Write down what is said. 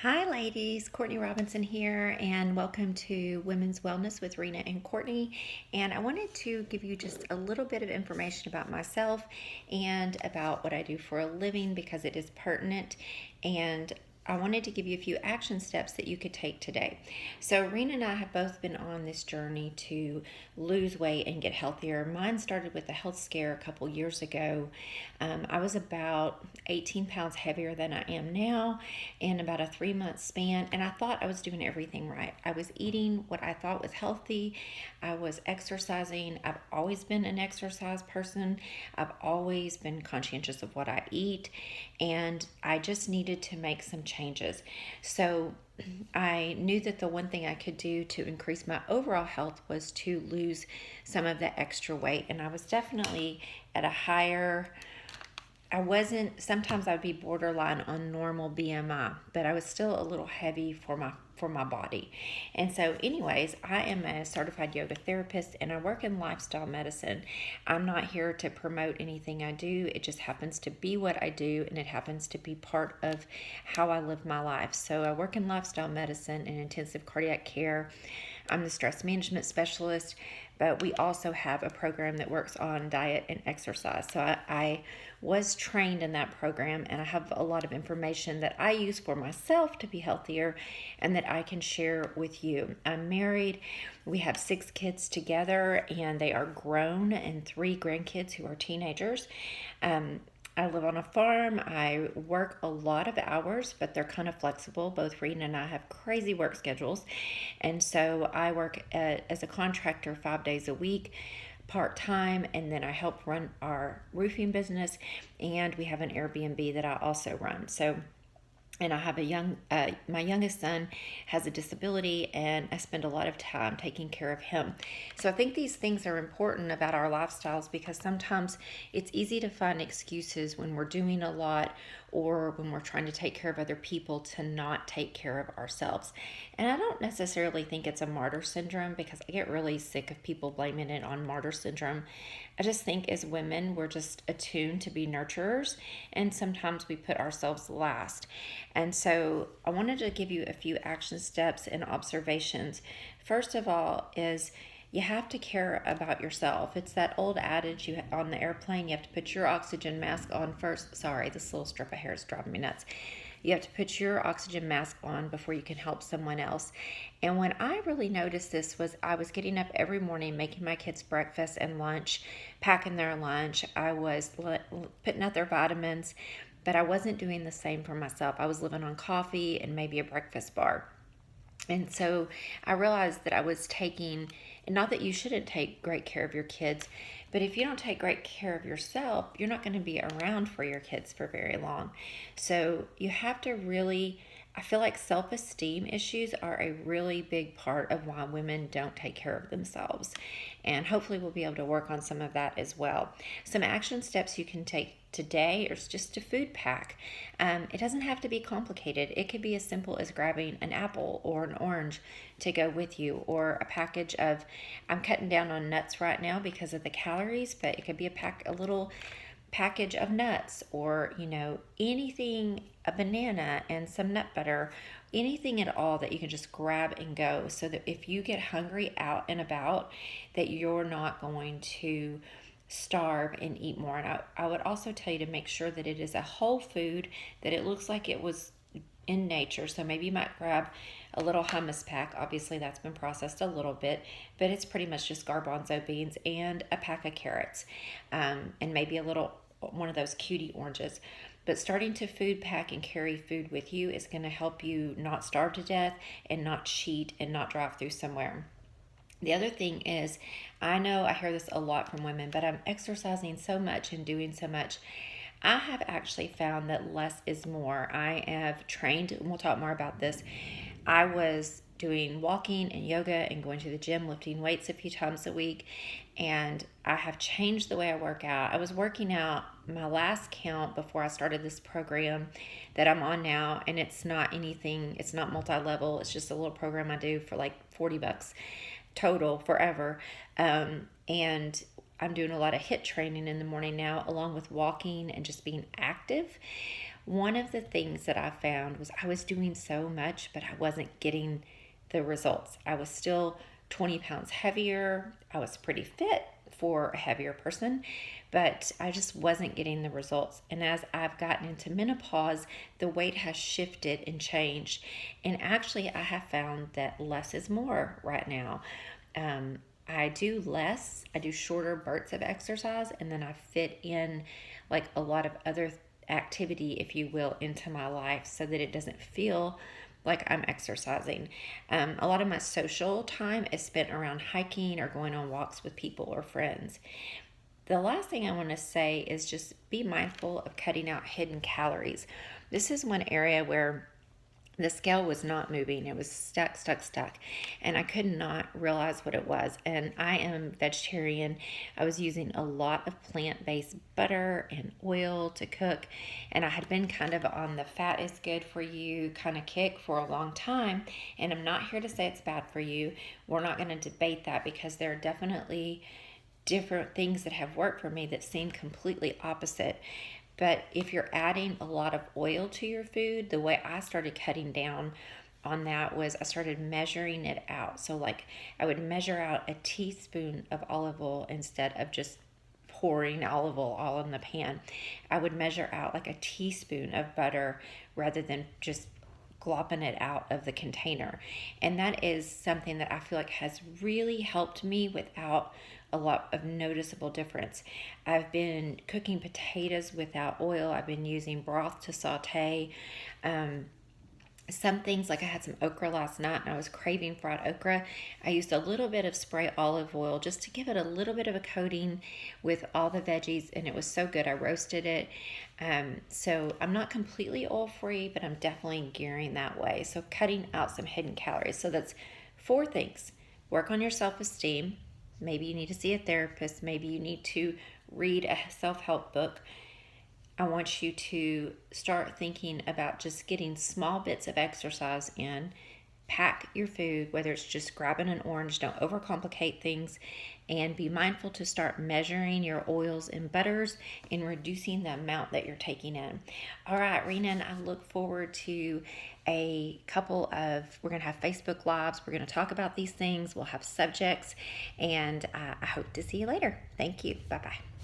Hi, ladies. Courtney Robinson here, and welcome to Women's Wellness with Rena and Courtney. And I wanted to give you just a little bit of information about myself and about what I do for a living because it is pertinent. And I wanted to give you a few action steps that you could take today. So, Rena and I have both been on this journey to lose weight and get healthier. Mine started with a health scare a couple years ago. I was about 18 pounds heavier than I am now in about a 3 month span, and I thought I was doing everything right. I was eating what I thought was healthy, I was exercising. I've always been an exercise person, I've always been conscientious of what I eat, and I just needed to make some changes. So I knew that the one thing I could do to increase my overall health was to lose some of the extra weight. And I was definitely at a higher, I wasn't, sometimes I'd be borderline on normal BMI, but I was still a little heavy for my body. And so anyways, I am a certified yoga therapist and I work in lifestyle medicine. I'm not here to promote anything I do. It just happens to be what I do, and it happens to be part of how I live my life. So I work in lifestyle medicine and intensive cardiac care. I'm the stress management specialist, but we also have a program that works on diet and exercise. So I was trained in that program, and I have a lot of information that I use for myself to be healthier and that I can share with you. I'm married. We have 6 kids together, and they are grown, and 3 grandkids who are teenagers. I live on a farm. I work a lot of hours, but they're kind of flexible. Both Rena and I have crazy work schedules. And so I work as a contractor 5 days a week, part time, and then I help run our roofing business. And we have an Airbnb that I also run. So and I have my youngest son has a disability, and I spend a lot of time taking care of him. So I think these things are important about our lifestyles because sometimes it's easy to find excuses when we're doing a lot or when we're trying to take care of other people to not take care of ourselves. And I don't necessarily think it's a martyr syndrome because I get really sick of people blaming it on martyr syndrome. I just think as women, we're just attuned to be nurturers, and sometimes we put ourselves last. And so I wanted to give you a few action steps and observations. First of all is you have to care about yourself. It's that old adage on the airplane, you have to put your oxygen mask on first. Sorry, this little strip of hair is driving me nuts. You have to put your oxygen mask on before you can help someone else. And when I really noticed this was I was getting up every morning, making my kids breakfast and lunch, packing their lunch. I was putting out their vitamins, but I wasn't doing the same for myself. I was living on coffee and maybe a breakfast bar. And so I realized that I was taking, and not that you shouldn't take great care of your kids, but if you don't take great care of yourself, you're not going to be around for your kids for very long. So you have to really, I feel like self esteem issues are a really big part of why women don't take care of themselves. And hopefully, we'll be able to work on some of that as well. Some action steps you can take today is just to food pack. It doesn't have to be complicated. It could be as simple as grabbing an apple or an orange to go with you, or a package of, I'm cutting down on nuts right now because of the calories, but it could be a little package of nuts, or anything, a banana and some nut butter, anything at all that you can just grab and go, so that if you get hungry out and about, that you're not going to starve and eat more. And I would also tell you to make sure that it is a whole food, that it looks like it was in nature. So maybe you might grab a little hummus pack. Obviously that's been processed a little bit, but it's pretty much just garbanzo beans and a pack of carrots, and maybe one of those cutie oranges. But starting to food pack and carry food with you is going to help you not starve to death and not cheat and not drive through somewhere. The other thing is, I know I hear this a lot from women, but I'm exercising so much and doing so much. I have actually found that less is more. I have trained, and we'll talk more about this. I was doing walking and yoga and going to the gym, lifting weights a few times a week, and I have changed the way I work out. I was working out, my last count before I started this program that I'm on now, and it's not multi-level. It's just a little program I do for like $40 total forever. And I'm doing a lot of HIIT training in the morning now, along with walking and just being active. One of the things that I found was I was doing so much, but I wasn't getting the results. I was still 20 pounds heavier. I was pretty fit for a heavier person, but I just wasn't getting the results. And as I've gotten into menopause, the weight has shifted and changed. And actually, I have found that less is more right now. I do less, I do shorter bursts of exercise, and then I fit in like a lot of other activity, if you will, into my life so that it doesn't feel like I'm exercising. A lot of my social time is spent around hiking or going on walks with people or friends. The last thing I want to say is just be mindful of cutting out hidden calories. This is one area where the scale was not moving. It was stuck, stuck, stuck. And I could not realize what it was. And I am vegetarian. I was using a lot of plant based butter and oil to cook. And I had been kind of on the fat is good for you kind of kick for a long time. And I'm not here to say it's bad for you. We're not going to debate that because there are definitely different things that have worked for me that seem completely opposite. But if you're adding a lot of oil to your food, the way I started cutting down on that was I started measuring it out. So, like, I would measure out a teaspoon of olive oil instead of just pouring olive oil all in the pan. I would measure out like a teaspoon of butter rather than just glopping it out of the container. And that is something that I feel like has really helped me without a lot of noticeable difference. I've been cooking potatoes without oil. I've been using broth to saute. Some things, like I had some okra last night and I was craving fried okra. I used a little bit of spray olive oil just to give it a little bit of a coating with all the veggies, and it was so good. I roasted it. So I'm not completely oil free, but I'm definitely gearing that way. So cutting out some hidden calories. So that's 4 things. Work on your self esteem. Maybe you need to see a therapist. Maybe you need to read a self help book. I want you to start thinking about just getting small bits of exercise in. Pack your food, whether it's just grabbing an orange, don't overcomplicate things, and be mindful to start measuring your oils and butters and reducing the amount that you're taking in. All right, Rena, and I look forward to we're going to have Facebook Lives. We're going to talk about these things. We'll have subjects, and I hope to see you later. Thank you. Bye bye.